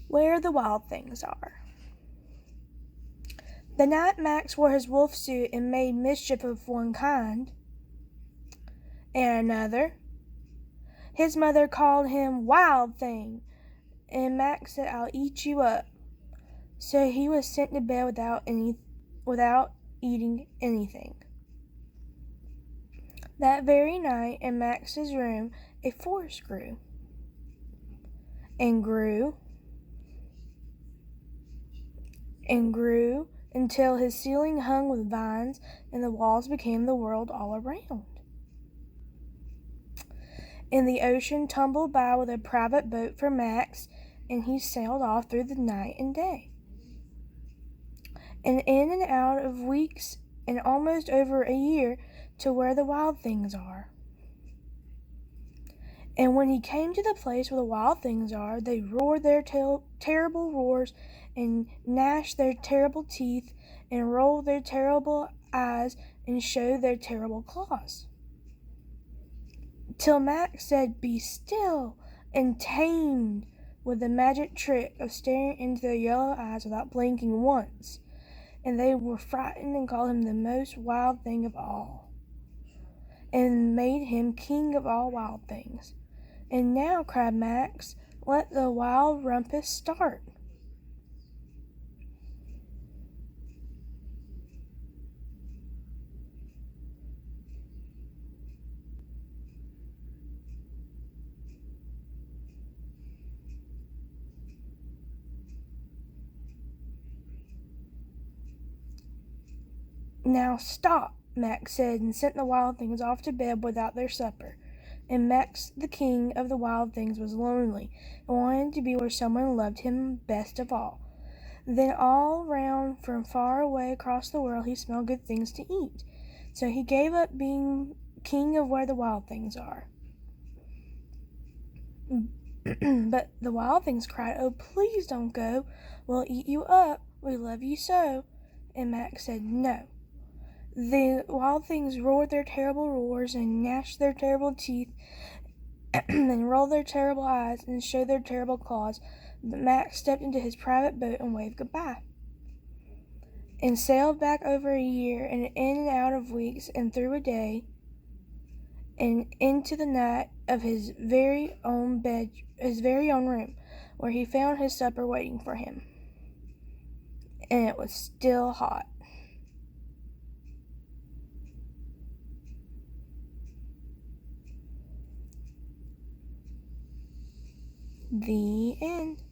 Where the Wild Things Are. The night Max wore his wolf suit and made mischief of one kind and another, his mother called him Wild Thing, and Max said, "I'll eat you up." So he was sent to bed without eating anything. That very night, in Max's room, a forest grew and grew and grew until his ceiling hung with vines and the walls became the world all around. And the ocean tumbled by with a private boat for Max, and he sailed off through the night and day. And in and out of weeks and almost over a year to where the wild things are. And when he came to the place where the wild things are, they roared their terrible roars and gnashed their terrible teeth and rolled their terrible eyes and showed their terrible claws. Till Max said, "Be still," and tamed with the magic trick of staring into their yellow eyes without blinking once. And they were frightened and called him the most wild thing of all, and made him king of all wild things. "And now," cried Max, "let the wild rumpus start." "Now stop," Max said, and sent the wild things off to bed without their supper. And Max, the king of the wild things, was lonely and wanted to be where someone loved him best of all. Then all round from far away across the world he smelled good things to eat. So he gave up being king of where the wild things are. But the wild things cried, "Oh, please don't go. We'll eat you up. We love you so." And Max said, "No." The wild things roared their terrible roars and gnashed their terrible teeth and rolled their terrible eyes and showed their terrible claws. But Max stepped into his private boat and waved goodbye, and sailed back over a year and in and out of weeks and through a day and into the night of his very own room, where he found his supper waiting for him, and it was still hot. The end.